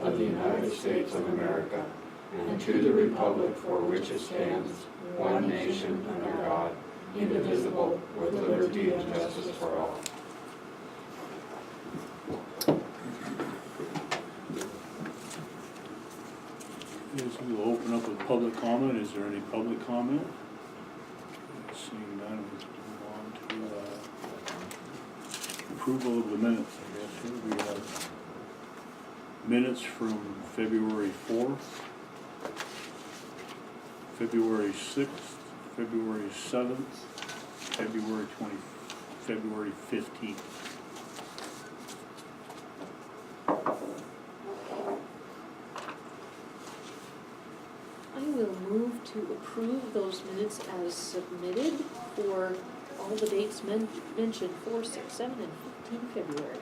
of the United States of America and to the republic for which it stands, one nation under God, indivisible, with liberty and justice for all. Yes, we will open up with public comment. Is there any public comment? Seeing none, we'll move on to approval of the minutes. I guess here we have minutes from February 4th, February 6th, February 7th, February 15th. I will move to approve those minutes as submitted for all the dates mentioned, 4, 6, 7, and 15 February.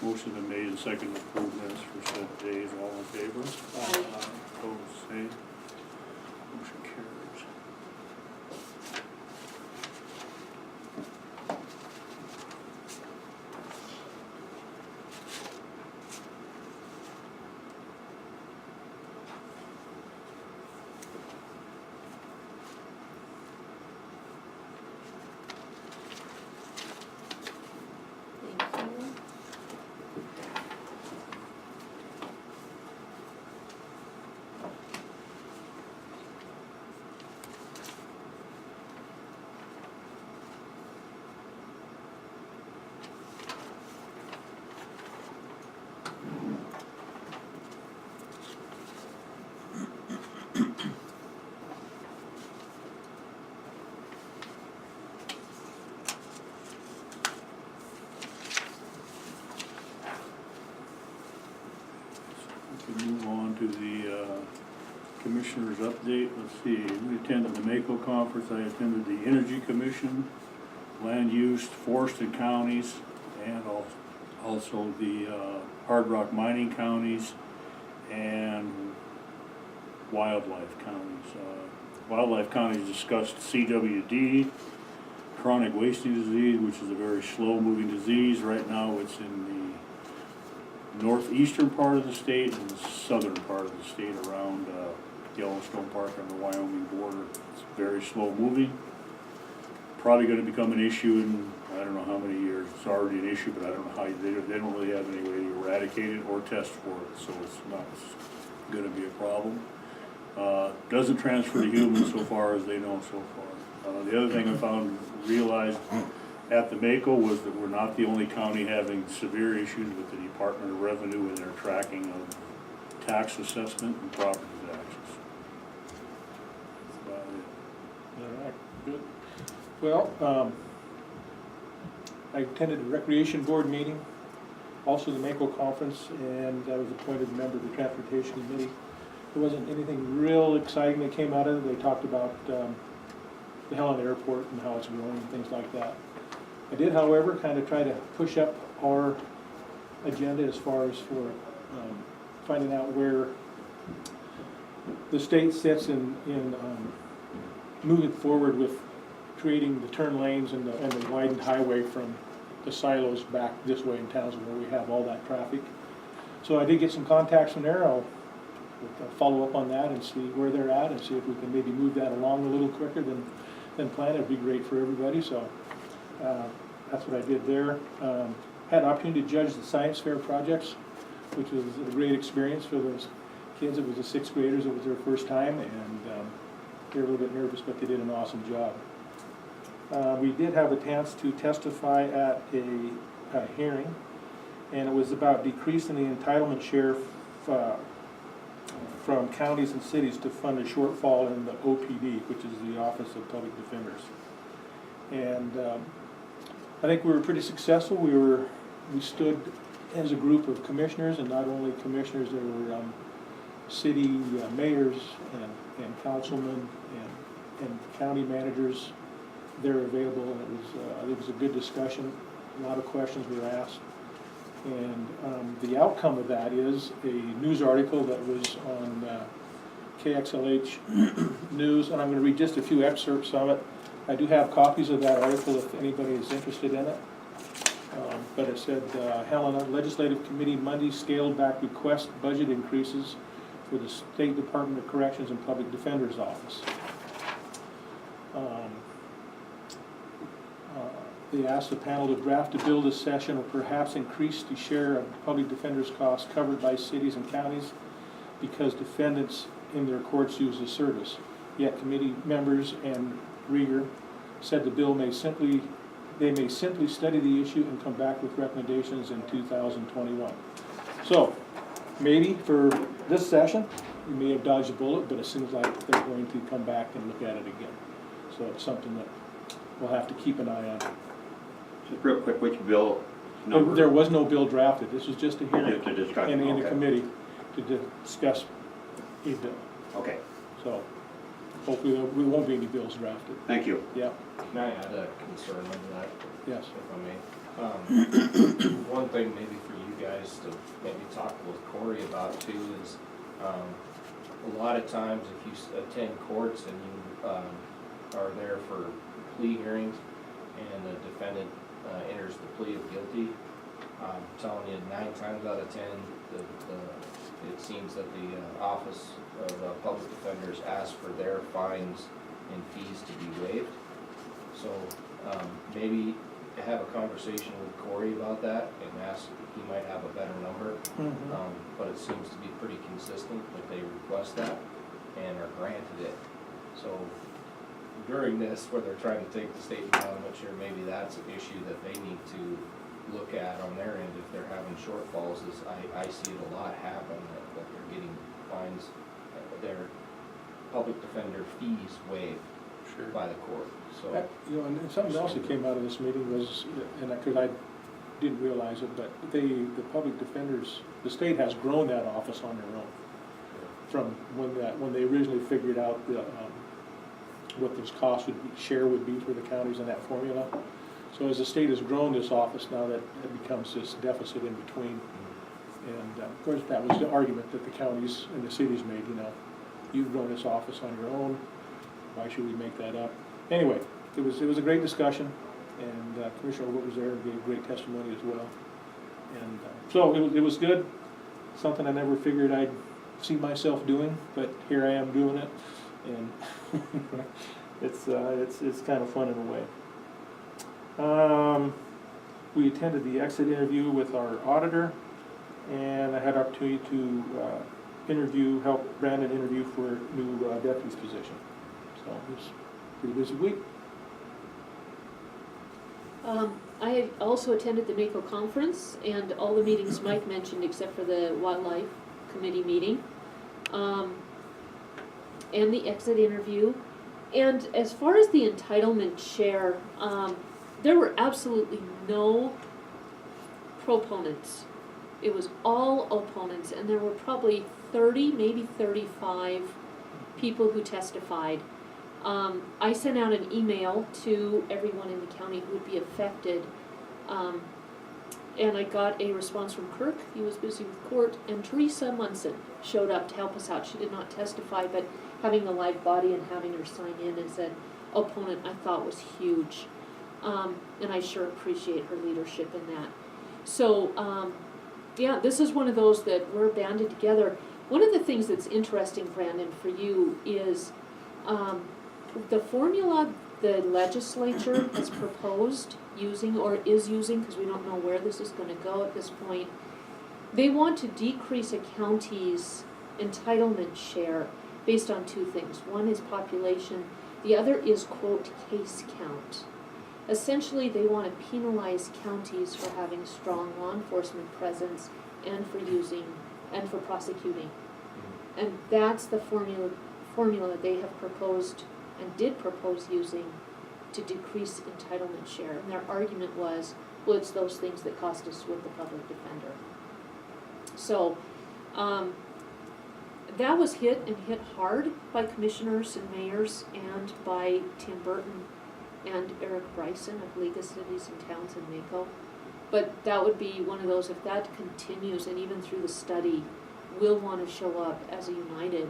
Motion been made and seconded to approve minutes for said days. All in favor? Aye. Opposed, same. Motion carries. Thank you. We can move on to the commissioner's update. Let's see, we attended the Mako conference. I attended the Energy Commission, Land Use, Forested Counties, and also the Hard Rock Mining Counties and Wildlife Counties. Wildlife Counties discussed CWD, chronic wasting disease, which is a very slow-moving disease. Right now, it's in the northeastern part of the state and the southern part of the state around Yellowstone Park on the Wyoming border. It's very slow-moving. Probably going to become an issue in, I don't know how many years. It's already an issue, but I don't know how, they don't really have any way to eradicate it or test for it, so it's not going to be a problem. Doesn't transfer to humans so far as they know so far. The other thing I realized at the Mako was that we're not the only county having severe issues with the Department of Revenue in their tracking of tax assessment and property taxes. That's about it. All right, good. Well, I attended the Recreation Board meeting, also the Mako conference, and I was appointed a member of the Transportation Committee. There wasn't anything real exciting that came out of it. They talked about the Helena Airport and how it's growing and things like that. I did, however, kind of try to push up our agenda as far as for finding out where the state sits in moving forward with creating the turn lanes and the widened highway from the silos back this way in Townsend where we have all that traffic. So I did get some contacts from there. I'll follow up on that and see where they're at and see if we can maybe move that along a little quicker than planned. It'd be great for everybody. So that's what I did there. Had an opportunity to judge the science fair projects, which was a great experience for those kids. It was the 6th graders. It was their first time, and they were a little bit nervous, but they did an awesome job. We did have a chance to testify at a hearing, and it was about decreasing the entitlement share from counties and cities to fund a shortfall in the OPD, which is the Office of Public Defenders. And I think we were pretty successful. We stood as a group of commissioners, and not only commissioners, there were city mayors and councilmen and county managers. They're available, and it was a good discussion. A lot of questions were asked. And the outcome of that is a news article that was on KXLH News, and I'm going to read just a few excerpts of it. I do have copies of that article if anybody is interested in it. But it said, Helena Legislative Committee Monday scaled back request budget increases for the State Department of Corrections and Public Defender's Office. They asked the panel to draft a bill this session or perhaps increase the share of public defender's costs covered by cities and counties because defendants in their courts use the service. Yet committee members and Rieger said the bill may simply study the issue and come back with recommendations in 2021. So, maybe for this session, we may have dodged a bullet, but it seems like they're going to come back and look at it again. So it's something that we'll have to keep an eye on. Just real quick, which bill number? There was no bill drafted, this was just a hearing. Just a discussion, In a okay. committee to discuss a bill. Okay, So hopefully there won't be any bills drafted. thank you. Yeah, Can I add a concern under that, yes. if I may? One thing maybe for you guys to maybe talk with Corey about too is, a lot of times if you attend courts and you are there for plea hearings and the defendant enters the plea of guilty, I'm telling you, 9 times out of 10, it seems that the Office of Public Defenders asks for their fines and fees to be waived. So maybe have a conversation with Corey about that and ask if he might have a better number. But it seems to be pretty consistent that they request that and are granted it. So during this, where they're trying to take the state down, I'm not sure maybe that's an issue that they need to look at on their end if they're having shortfalls. Is I see it a lot happen that they're getting fines, their public defender fees waived by the court. So You know, and something else that came out of this meeting was, and because I didn't realize it, but the public defenders, the state has grown that office on their own. From when they originally figured out what those costs share would be for the counties in that formula. So as the state has grown this office, now that it becomes this deficit in between. And of course, that was the argument that the counties and the cities made, you know, you've grown this office on your own, why should we make that up? Anyway, it was a great discussion, and Commissioner Wood was there and gave great testimony as well. And so it was good, something I never figured I'd see myself doing, but here I am doing it, and it's kind of fun in a way. We attended the exit interview with our auditor, and I had opportunity to help Brandon interview for a new deputy's position. So it was a pretty busy week. I had also attended the NACO conference and all the meetings Mike mentioned except for the Wildlife Committee meeting. And the exit interview. And as far as the entitlement share, there were absolutely no proponents. It was all opponents, and there were probably 30, maybe 35 people who testified. I sent out an email to everyone in the county who would be affected, and I got a response from Kirk. He was busy with court, and Teresa Munson showed up to help us out. She did not testify, but having the live body and having her sign in as an opponent I thought was huge, and I sure appreciate her leadership in that. So yeah, this is one of those that we're banded together. One of the things that's interesting, Brandon, for you is the formula the legislature has proposed using, or is using, because we don't know where this is going to go at this point. They want to decrease a county's entitlement share based on 2 things. One is population, the other is, quote, case count. Essentially, they want to penalize counties for having strong law enforcement presence and for prosecuting. And that's the formula they have proposed and did propose using to decrease entitlement share. And their argument was, well, it's those things that cost us with the public defender. So that was hit hard by commissioners and mayors and by Tim Burton and Eric Bryson of League of Cities and Towns in Mako. But that would be one of those, if that continues, and even through the study, we'll want to show up as a united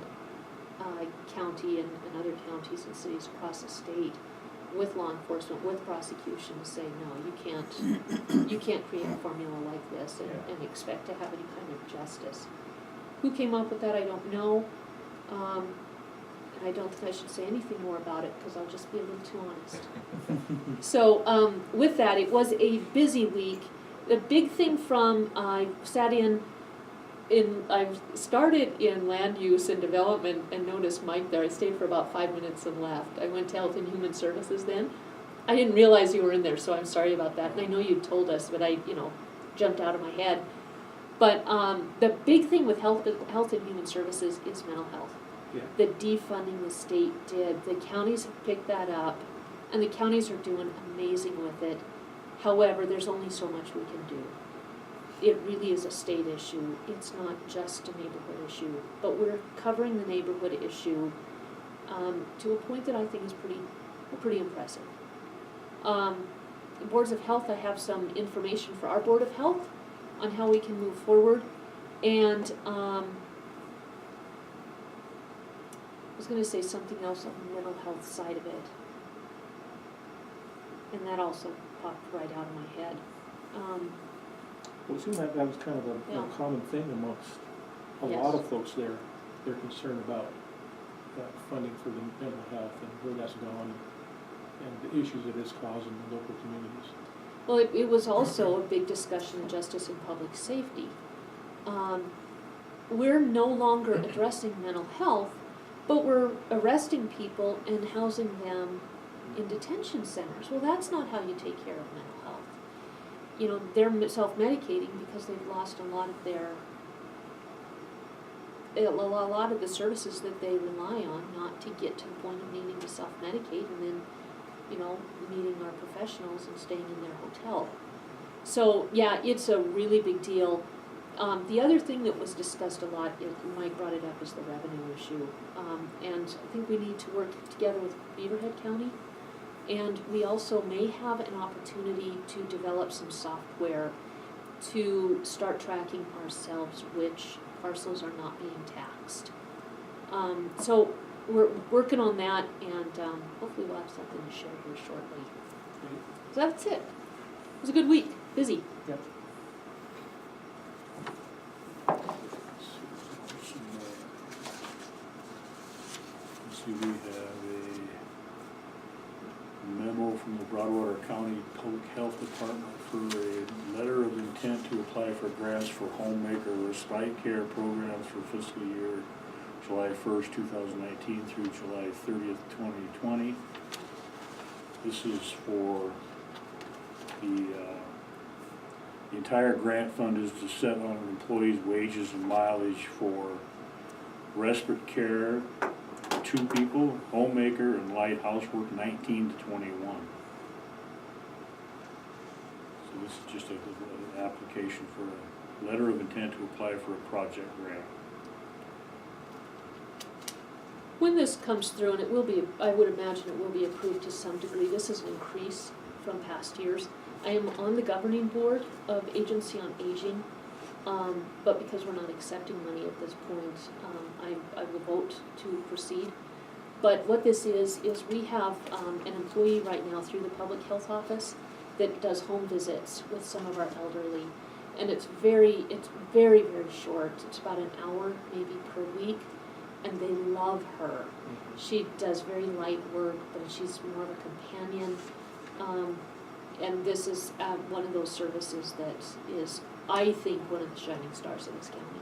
county and other counties and cities across the state with law enforcement, with prosecution, to say, no, you can't create a formula like this and expect to have any kind of justice. Who came up with that, I don't know. And I don't think I should say anything more about it, because I'll just be a little too honest. So, with that, it was a busy week. The big thing from, I started in land use and development and noticed Mike there. I stayed for about 5 minutes and left. I went to Health and Human Services then. I didn't realize you were in there, so I'm sorry about that. And I know you told us, but I, jumped out of my head. But the big thing with Health and Human Services is mental health. Yeah. The defunding the state did. The counties have picked that up, and the counties are doing amazing with it. However, there's only so much we can do. It really is a state issue. It's not just a neighborhood issue, but we're covering the neighborhood issue to a point that I think is pretty impressive. Boards of Health, I have some information for our Board of Health on how we can move forward, and I was going to say something else on the mental health side of it, and that also popped right out of my head. Well, it seemed like that was kind of Yeah. a common thing amongst a Yes. lot of folks there. They're concerned about funding for the mental health and where that's gone and the issues it is causing in local communities. Well, it was also a big discussion of justice and public safety. We're no longer addressing mental health, but we're arresting people and housing them in detention centers. Well, that's not how you take care of mental health. They're self-medicating because they've lost a lot of the services that they rely on, not to get to the point of needing to self-medicate and then, meeting our professionals and staying in their hotel. So, yeah, it's a really big deal. The other thing that was discussed a lot, Mike brought it up, is the revenue issue. And I think we need to work together with Beaverhead County. And we also may have an opportunity to develop some software to start tracking ourselves which parcels are not being taxed. So we're working on that, and hopefully we'll have something to share here shortly. So that's it. It was a good week, busy. Yep. Let's see, we have a memo from the Broadwater County Public Health Department for a letter of intent to apply for grants for homemaker respite care programs for fiscal year July 1st, 2019 through July 30th, 2020. This is for the entire grant fund is to set on an employee's wages and mileage for respite care, 2 people, homemaker, and light housework, 19 to 21. So this is just an application for a letter of intent to apply for a project grant. When this comes through, and it will be, I would imagine it will be approved to some degree, this is an increase from past years. I am on the governing board of Agency on Aging, but because we're not accepting money at this point, I will vote to proceed. But what this is we have an employee right now through the Public Health Office that does home visits with some of our elderly. And it's very, very short. It's about an hour maybe per week. And they love her. She does very light work, but she's more of a companion. And this is one of those services that is, I think, one of the shining stars in this county.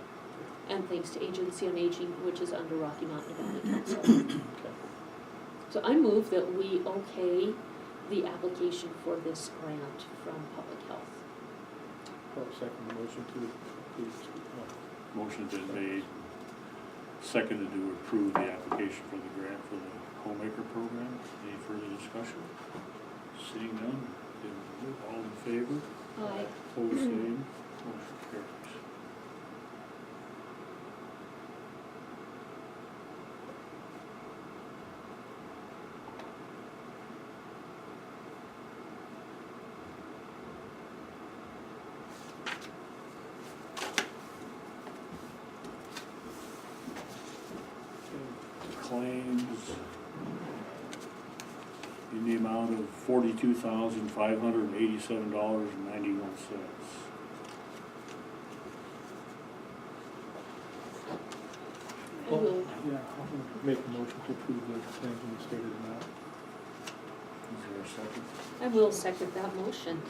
And thanks to Agency on Aging, which is under Rocky Mountain Development Council. So I move that we okay the application for this grant from Public Health. I'll second the motion to Motion's been made, seconded to approve the application for the grant for the homemaker program. Any further discussion? Seeing none, all in favor? Aye. Opposed, same. Motion carries. Claims. in the amount of $42,587.91. I will, Yeah, I'll make a motion to approve the claims in the stated amount. Is there a second? I will second that motion.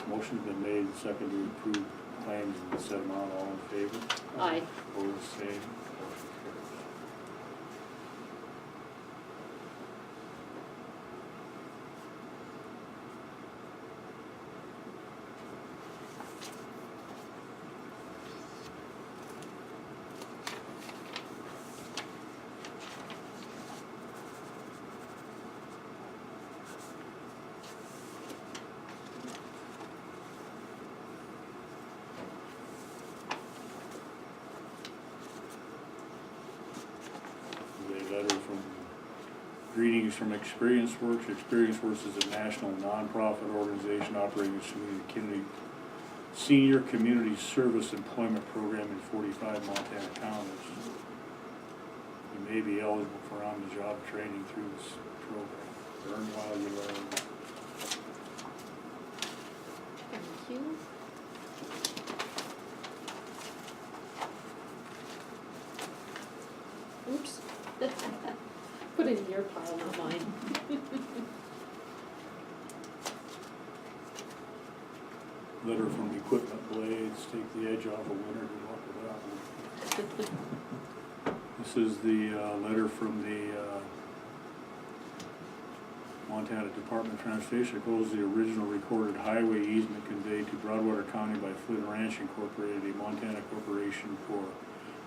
Motion's been made and seconded to approve claims in the said amount. All in favor? Aye. Opposed, same. Motion carries. A letter from, greetings from Experience Works. Experience Works is a national nonprofit organization operating a senior community service employment program in 45 Montana counties. You may be eligible for on-the-job training through this program. Learn while you learn. Thank you. Oops. Put it in your pile, not mine. Letter from Equipment Blades, take the edge off of winter, good luck with that one. This is the letter from the Montana Department of Transportation. It goes the original recorded highway easement conveyed to Broadwater County by Flint Ranch Incorporated, a Montana corporation for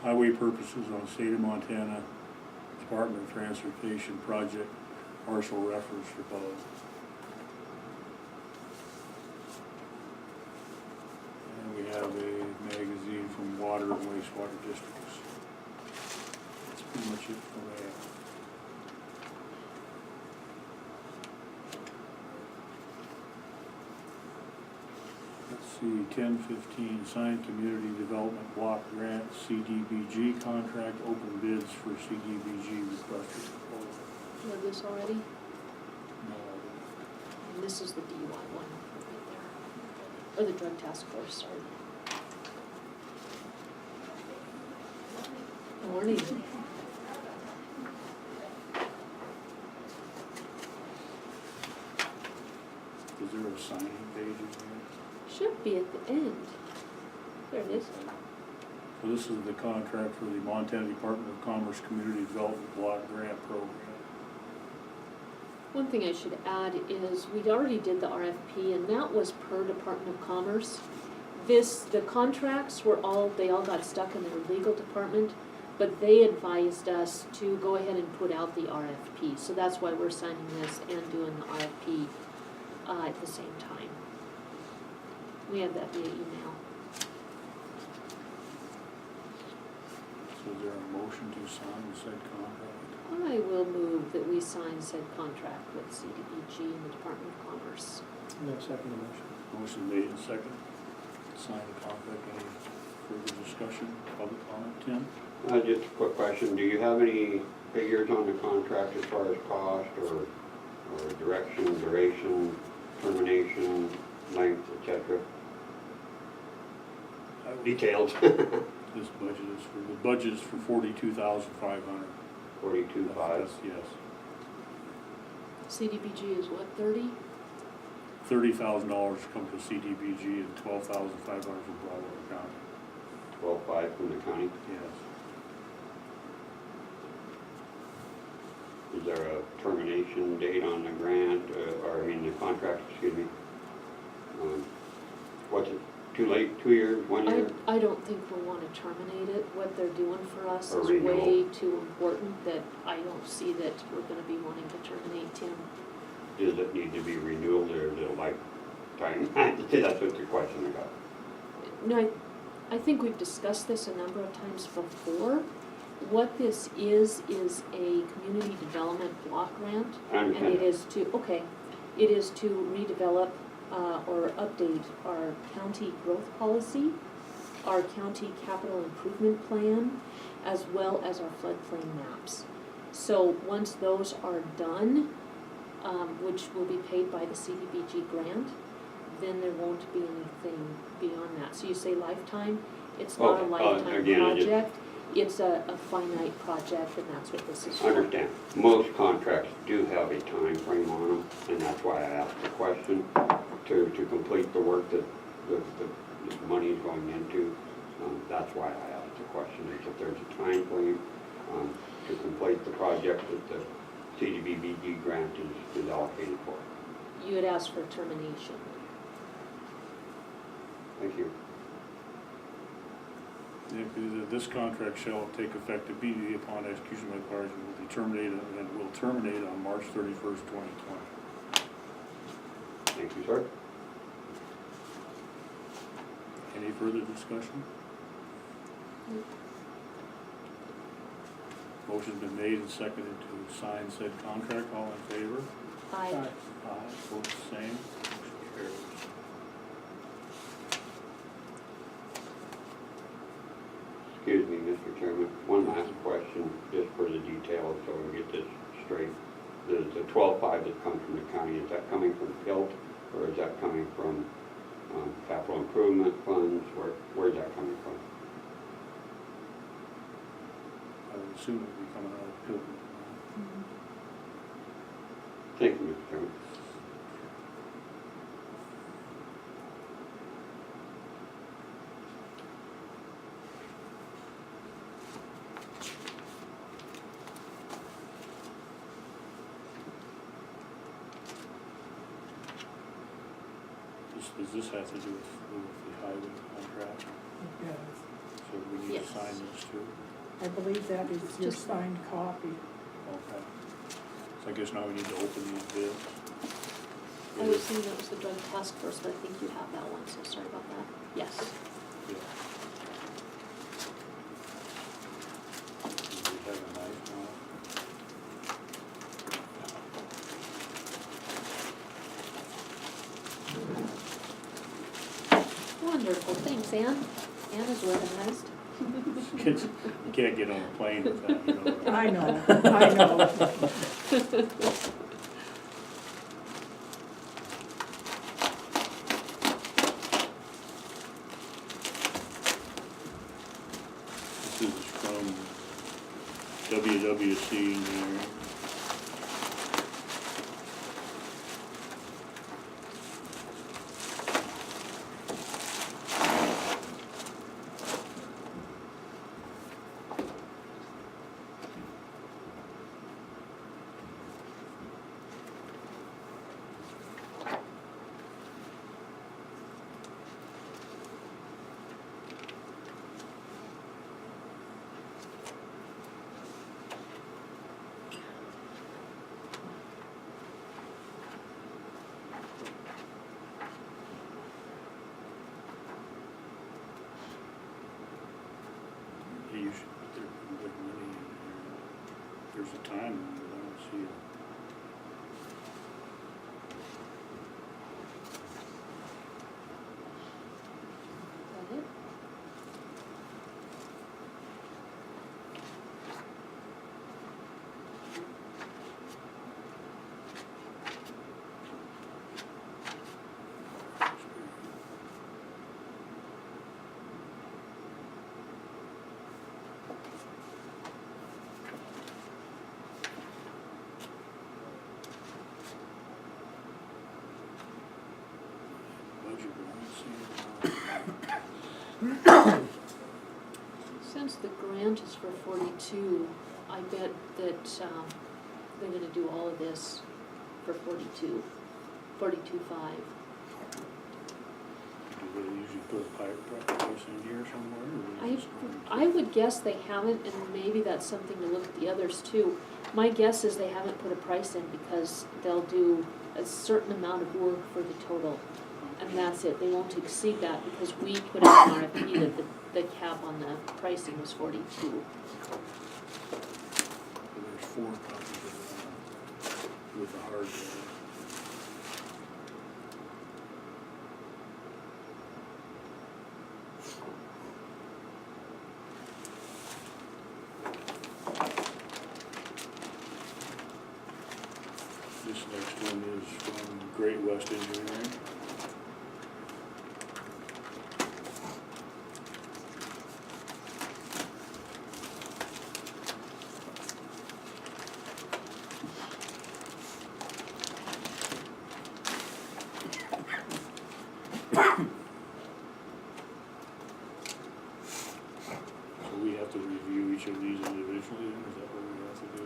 highway purposes on state of Montana Department of Transportation project partial reference for both. And we have a magazine from Water and Wastewater Districts. That's pretty much it for that. Let's see, 10-15, signed community development block grant, CDBG contract, open bids for CDBG requested proposal. You have this already? No, And this is the DUI one right there. Or the drug task force, sorry. Morning. is there a signing page in here? Should be at the end. There it is. So this is the contract for the Montana Department of Commerce Community Development Block Grant Program. One thing I should add is we already did the RFP and that was per Department of Commerce. The contracts were they all got stuck in their legal department, but they advised us to go ahead and put out the RFP. So that's why we're signing this and doing the RFP at the same time. We have that via email. So is there a motion to sign said contract? I will move that we sign said contract with CDBG and the Department of Commerce. No, second the motion. Motion made and second. Sign the contract. Any further discussion? Public comment? Tim? Just a quick question, do you have any figures on the contract as far as cost or direction, duration, termination, length, etc.? Details. This budget is for 42,500. 42.5. Yes. CDBG is what, 30? $30,000 come to CDBG and $12,500 from Broadwater County. 12.5 from the county. Yes. Is there a termination date on the grant, the contract, excuse me? What's it, too late, 2 years, 1 year? I don't think we'll want to terminate it. What they're doing for us Or is renewal. way too important that I don't see that we're gonna be wanting to terminate Tim. Does it need to be renewed or is it a lifetime? That's what the question I got. No, I think we've discussed this a number of times before. What this is a community development block grant. I understand And it that. is to redevelop or update our county growth policy, our county capital improvement plan, as well as our floodplain maps. So once those are done, which will be paid by the CDBG grant, then there won't be anything beyond that. So you say lifetime, it's not a lifetime again, I just- project, it's a finite project, and that's what this is for. Understand, most contracts do have a time frame on them, and that's why I asked the question, to complete the work that the money is going into. That's why I asked the question, is if there's a time frame to complete the project that the CDBG grant is allocated for. You had asked for termination. Thank you. This contract shall take effect immediately upon execution by parties and will terminate on March 31st, 2020. Thank you, sir. Any further discussion? Motion's been made and seconded to sign said contract. All in favor? Aye. Aye. Vote the same. Motion carries. Excuse me, Mr. Chairman, one last question, just for the details, so we get this straight. The 12.5 that comes from the county, is that coming from PILT, or is that coming from capital improvement funds? Where's that coming from? I would assume it would be coming out of Pilgrim. Thank you, Mr. Chairman. Does this have to do with the highway contract? Yes, So we need Yes. to sign this too? I believe that is your Just- signed copy. Okay. So I guess now we need to open these bids. I was thinking that was the drug task force, but I think you have that one, so sorry about that. Yes. Yeah. Do we have a knife now? Wonderful, thanks, Ann. Ann is organized. Kids, you can't get on a plane with that, you know. I know, I know. This is from WWC Engineering. You should put their money in here. There's a time limit, I don't see it. Is that it? Budget, I don't see it. Since the grant is for 42, I bet that they're gonna do all of this for 42, 42.5. Do they usually put a price in here somewhere, or is it just I would guess they haven't, and maybe that's something to look at the others too. My guess is they haven't put a price in because they'll do a certain amount of work for the total, and that's it. They won't exceed that because we put out an RFP that the cap on the pricing was 42. There's 4 copies of that with the hard drive. This Next one is from Great West Engineering. So we have to review each of these individually, is that what we have to do?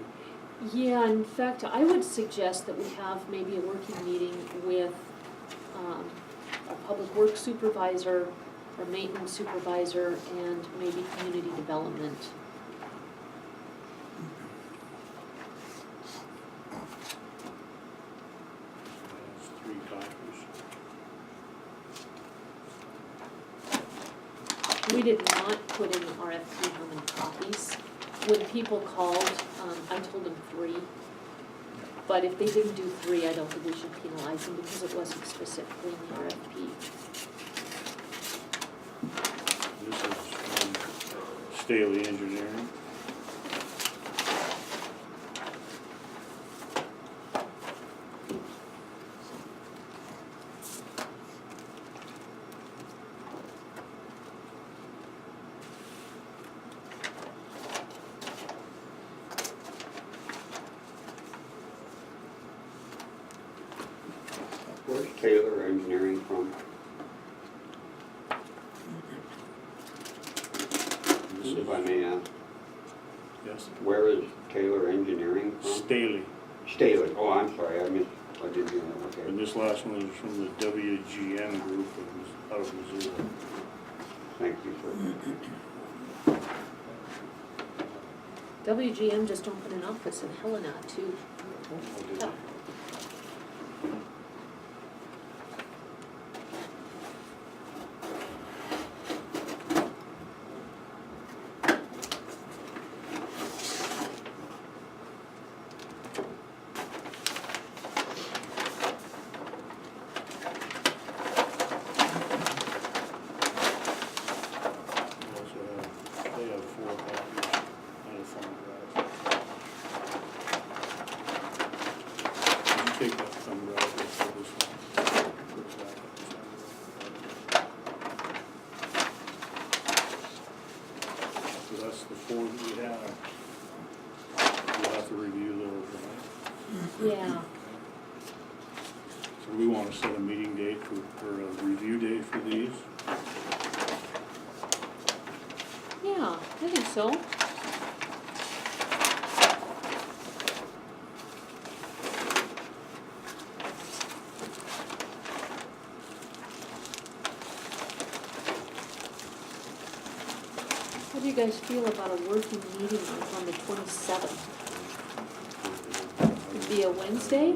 Yeah, in fact, I would suggest that we have maybe a working meeting with our public works supervisor, our maintenance supervisor, and maybe community development. That's 3 copies. We did not put in the RFP how many copies. When people called, I told them 3. But if they didn't do 3, I don't think we should penalize them because it wasn't specifically in the RFP. This is from Staley Engineering. Where's Taylor Engineering from? This If I is, may ask, yes, where is Taylor Engineering from? Staley. Staley, oh, I'm sorry, I didn't hear that, And okay. this last one is from the WGM group out of Missoula. Thank you, sir. WGM just opened an office in Helena too. Yeah. They have 4 copies and a thumb drive. Did you take that thumb drive for this one? Put it back up. So that's the 4 that we have. We'll have to review those, right? Yeah, So we want to set a meeting date for a review date for these. yeah, I think so. How do you guys feel about a working meeting on the 27th? It'd be a Wednesday,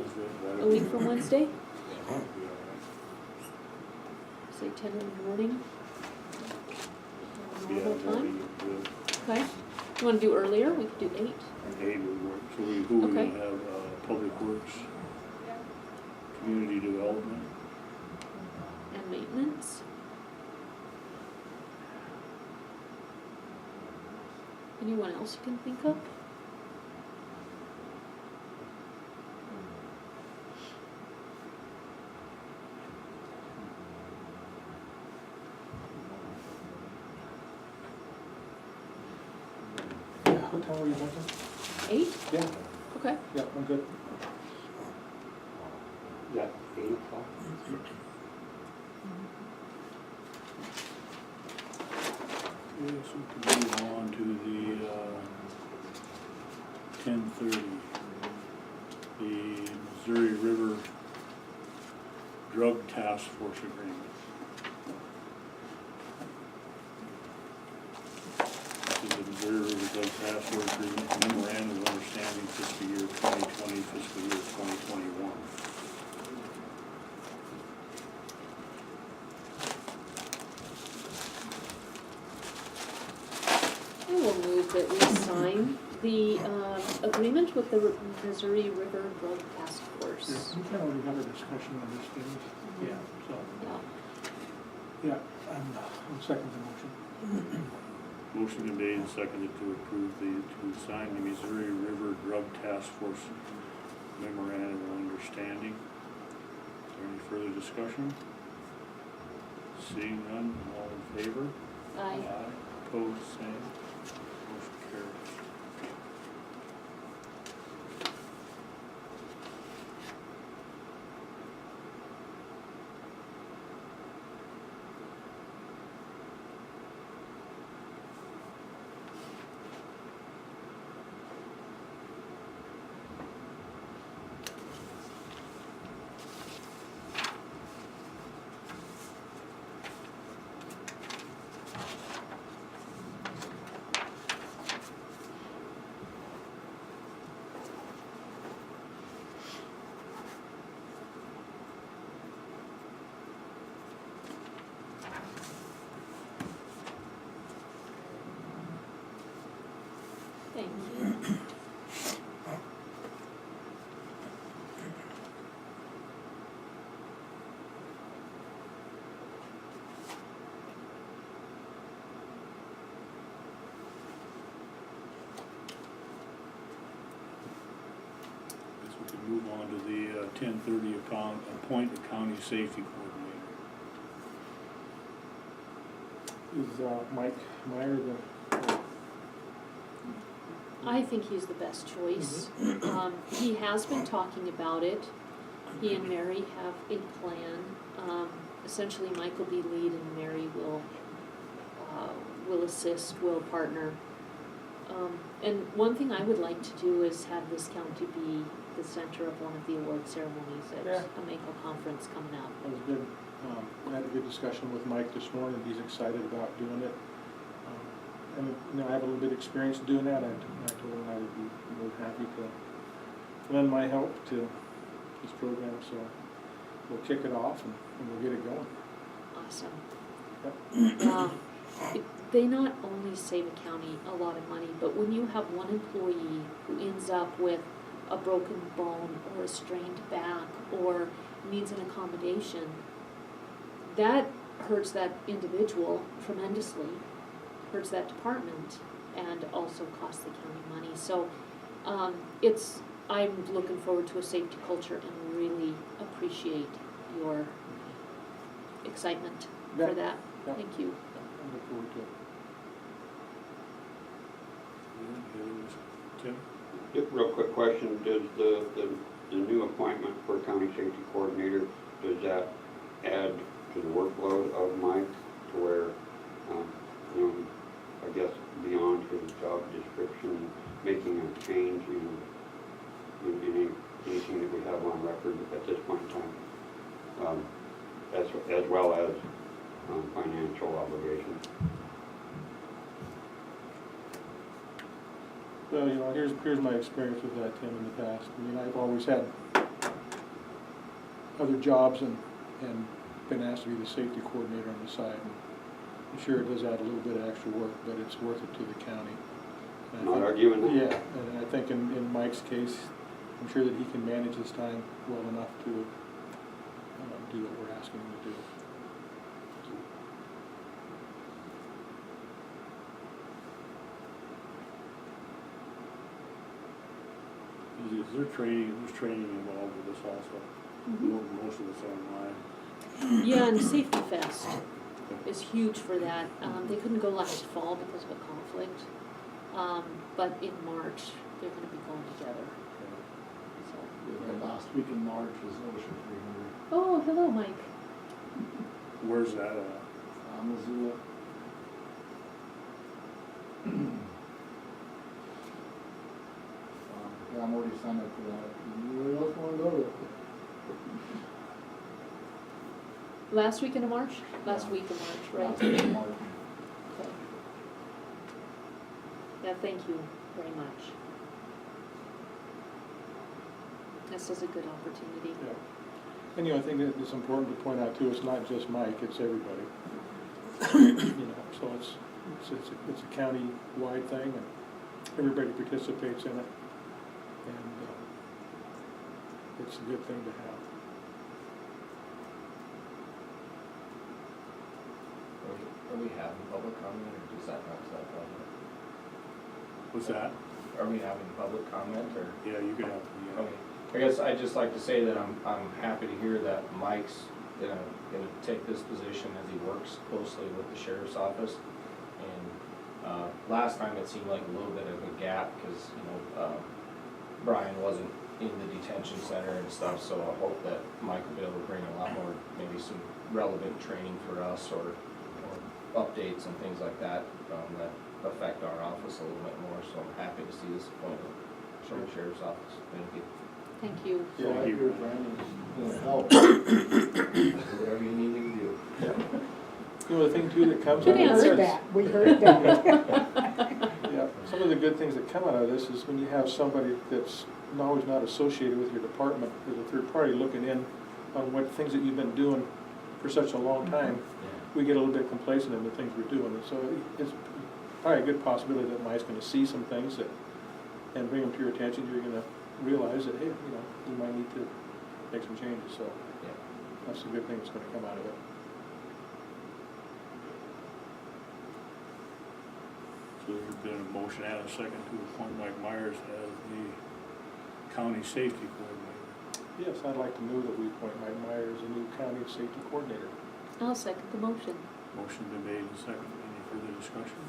a week from Wednesday, say 10 in the morning? Yeah, Normal time? morning is good. Okay. You wanna do earlier? We could do 8. And 8 would work. So who we Okay. gonna have, Public Works, Community Development, And maintenance? Anyone else you can think of? What time were you thinking? 8? Yeah, Okay. yeah, I'm good. Is that 8 o'clock? yes, we can move on to the, 10:30. The Missouri River Drug Task Force Agreement. This is the Missouri River Drug Task Force Agreement, memorandum of understanding fiscal year 2020, fiscal year 2021. I will move that we sign the agreement with the Missouri River Drug Task Force. We can already have a discussion on this thing. Yeah, so, Yeah. yeah, I'll second the motion. Motion been made and seconded to approve to sign the Missouri River Drug Task Force memorandum of understanding. Is there any further discussion? Seeing none, all in favor? I, Opposed, same. Motion carries. thank you. Guess we can move on to the 10:30 appoint a county safety coordinator. Is Mike Meyer the, I think he's the best choice. He has been talking about it. He and Mary have a plan. Essentially, Mike will be lead and Mary will assist, will partner. And one thing I would like to do is have this county be the center of one of the award ceremonies at Yeah. a Mako conference coming up. that was good. I had a good discussion with Mike this morning, he's excited about doing it. And, you know, I have a little bit of experience doing that, I told him I would be more than happy to lend my help to this program, so we'll kick it off and we'll get it going. Awesome. They not only save a county a lot of money, but when you have one employee who ends up with a broken bone or a strained back or needs an accommodation, that hurts that individual tremendously, hurts that department, and also costs the county money. So I'm looking forward to a safety culture and really appreciate your excitement Yeah, for that. yeah. Thank you. I look forward to it. Tim? Just real quick question, does the new appointment for county safety coordinator, does that add to the workload of Mike to where, you know, I guess beyond his job description, making a change in anything that we have on record at this point in time, as well as financial obligations? Well, you know, here's my experience with that, Tim, in the past. I mean, I've always had other jobs and been asked to be the safety coordinator on the side. And I'm sure it does add a little bit of extra work, but it's worth it to the county. And I Not think- arguing that. Yeah, and I think in Mike's case, I'm sure that he can manage his time well enough to do what we're asking him to do. Is there training, there's training involved with this also? Most of us online. Yeah, and Safety Fest is huge for that. They couldn't go last fall because of a conflict, but in March, they're gonna be going together. So. And last week in March was Ocean 300, Oh, hello, Mike. Where's that at? Missoula. Yeah, I'm already signed up for that. Anybody else wanna go to it? Last week in March? Last Yeah. week in March, Last right? week in March. Okay. Yeah, thank you very much. This is a good opportunity. Yeah. And, you know, I think that it's important to point out too, it's not just Mike, it's everybody. You know, so it's a county-wide thing, and everybody participates in it. And it's a good thing to have. Are we having public comment, or does that not stop public? What's that? Are we having public comment, or? Yeah, you could have, yeah. Okay, I guess I'd just like to say that I'm happy to hear that Mike's gonna take this position as he works closely with the sheriff's office. And, last time it seemed like a little bit of a gap, cause, Brian wasn't in the detention center and stuff, so I hope that Mike will be able to bring a lot more, maybe some relevant training for us or updates and things like that, that affect our office a little bit more, so I'm happy to see this appointment from the sheriff's office. Thank you. Thank you. Yeah, I you. hear Brandon's gonna help. Whatever you need him to do. You know, the thing too that comes Good out of answer. this. We heard that. Yeah, some of the good things that come out of this is when you have somebody that's always not associated with your department, as a third party looking in on what things that you've been doing for such a long time, we get a little bit complacent in the things we're doing. And so it's probably a good possibility that Mike's gonna see some things that, and bring them to your attention, you're gonna realize that, hey, you might need to make some changes, so Yeah. that's a good thing that's gonna come out of it. So there's been a motion and a second to appoint Mike Myers as the county safety coordinator. Yes, I'd like to move that we appoint Mike Myers as a new county safety coordinator. I'll second the motion. Motion been made and seconded. Any further discussion?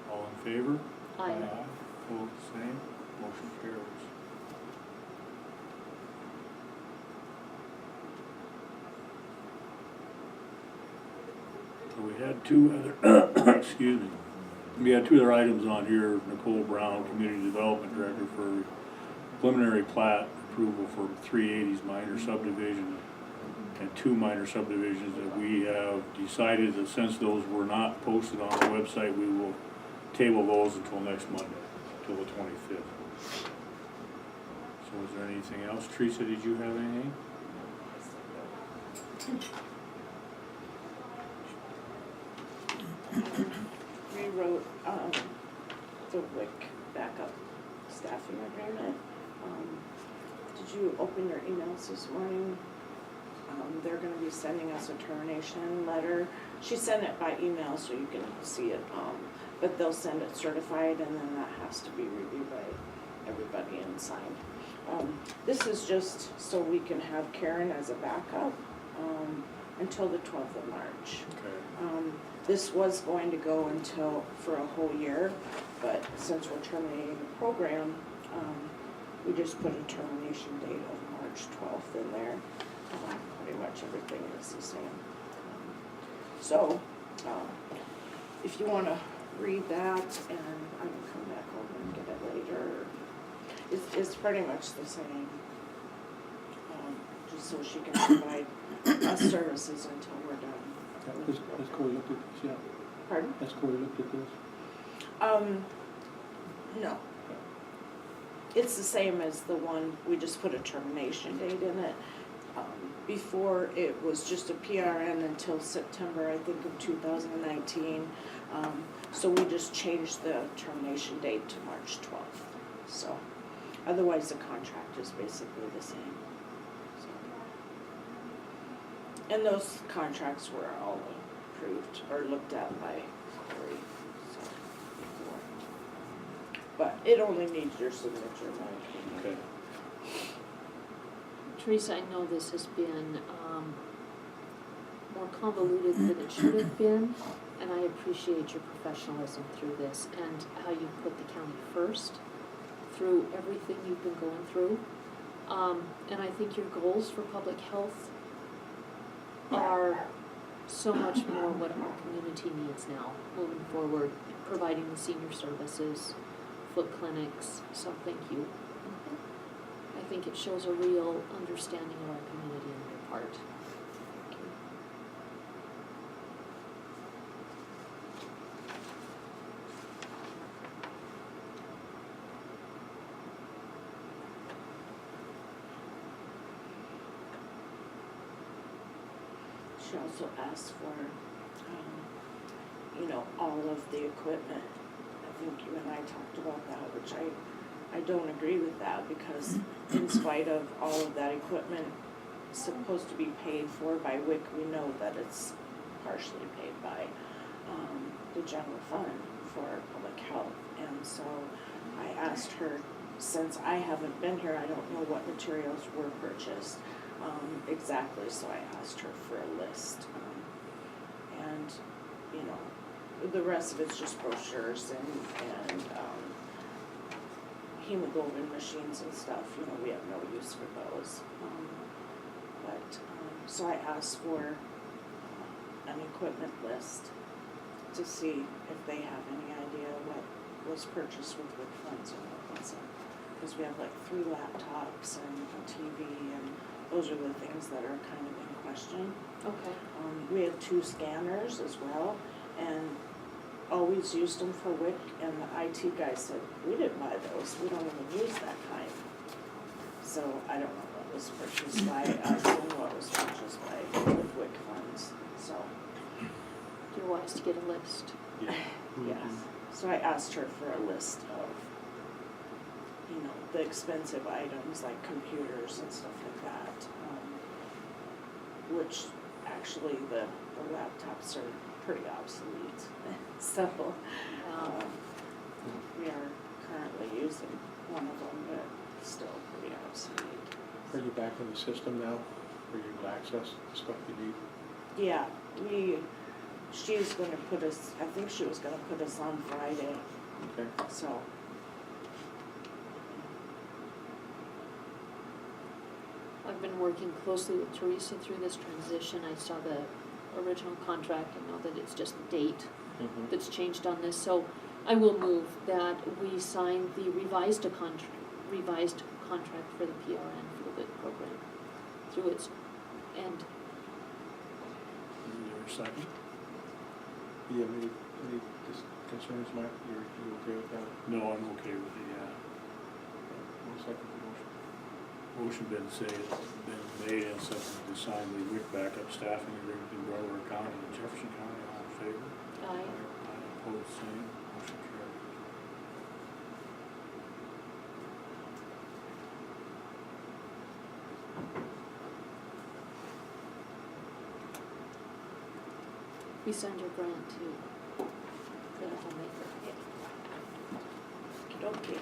All in favor? Aye. Opposed, same. Motion carries. So we had two other, excuse me, we had two other items on here. Nicole Brown, Community Development Director, for preliminary plat approval for 380's minor subdivision and two minor subdivisions that we have decided that since those were not posted on the website, we will table those until next Monday, till the 25th. So is there anything else? Teresa, did you have anything? Rewrote, the WIC backup staffing agreement. Did you open your emails this morning? They're gonna be sending us a termination letter. She sent it by email so you can see it, but they'll send it certified and then that has to be reviewed by everybody and signed. This is just so we can have Karen as a backup, until the 12th of March. Okay. This was going to go for a whole year, but since we're terminating the program, we just put a termination date of March 12th in there. Pretty much everything is the same. So, if you wanna read that, and I can come back over and get it later, it's pretty much the same. Just so she can provide us services until we're done. Has Corey looked at this yet? Pardon? Has Corey looked at this? No. It's the same as the one, we just put a termination date in it. Before, it was just a PRN until September, I think, of 2019. So we just changed the termination date to March 12th. So, otherwise the contract is basically the same. So. And those contracts were all approved or looked at by Corey, so, before. But it only needs your signature, in my opinion. Okay. Teresa, I know this has been more convoluted than it should have been, and I appreciate your professionalism through this and how you put the county first through everything you've been going through. And I think your goals for public health are so much more what our community needs now, moving forward, providing the senior services, foot clinics, so thank you. I think it shows a real understanding of our community on your part. Thank you. She also asked for, all of the equipment. I think you and I talked about that, which I don't agree with that, because in spite of all of that equipment supposed to be paid for by WIC, we know that it's partially paid by the general fund for public health. And so I asked her since I haven't been here, I don't know what materials were purchased, exactly, so I asked her for a list. And, you know, the rest of it's just brochures and hemoglobin machines and stuff, you know, we have no use for those. So I asked for an equipment list to see if they have any idea what was purchased with WIC funds and what wasn't. Because we have like 3 laptops and a TV, and those are the things that are kind of in question. Okay. We have 2 scanners as well, and always used them for WIC, and the IT guy said, we didn't buy those, we don't even use that kind. So I don't know what was purchased by us and what was purchased by with WIC funds, so, You're wise to get a list. yeah. So I asked her for a list of, you know, the expensive items like computers and stuff like that, which actually the laptops are pretty obsolete, so, we are currently using one of them, but still pretty obsolete. Are you back in the system now, where you can access the stuff you need? Yeah, she's gonna put us, I think she was gonna put us on Friday, Okay. so. I've been working closely with Teresa through this transition. I saw the original contract and know that it's just the date that's changed on this. So I will move that we sign the revised contract for the PRN for the WIC program through its end. Is there a second? Do you have any concerns, Mike? You okay with that? No, I'm okay with it, yeah. One second for motion. Motion been made and seconded to sign the WIC backup staffing agreement in Broward County and Jefferson County. All in favor? Aye. Opposed, same. Motion carried. We signed your grant too for the homemaker. Okey-dokey.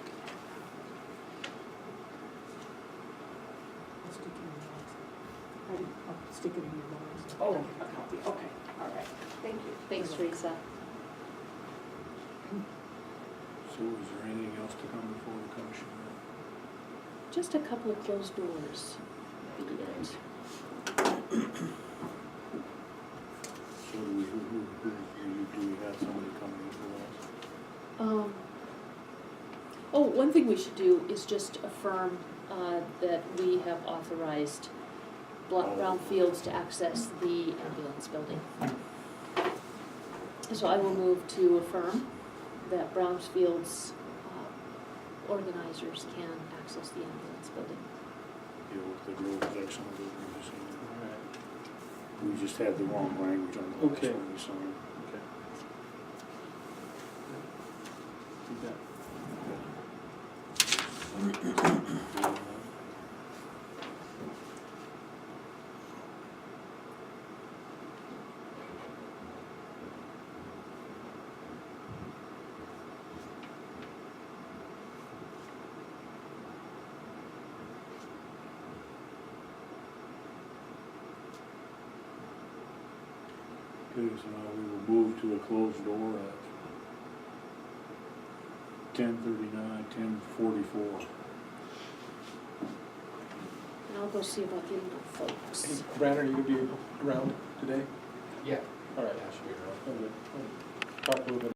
I'll stick it in your box. Oh, a copy, okay, all right, thank you. Thanks, Teresa. So is there anything else to come before the commission? Just a couple of closed doors. Be it. So do we have somebody coming before us? Oh, one thing we should do is just affirm that we have authorized Brownfields to access the ambulance building. So I will move to affirm that Brownfields organizers can access the ambulance building. Deal with the road protection of the organization. All right. We just had the wrong language on the last Okay. one we signed. Okay. Do that. Okay, so now we will move to a closed door at 10:39, 10:44. And I'll go see about getting my folks. Hey, Brandon, are you gonna be around today? Yeah. All right. Yeah, should be around. Okay. Talk a little bit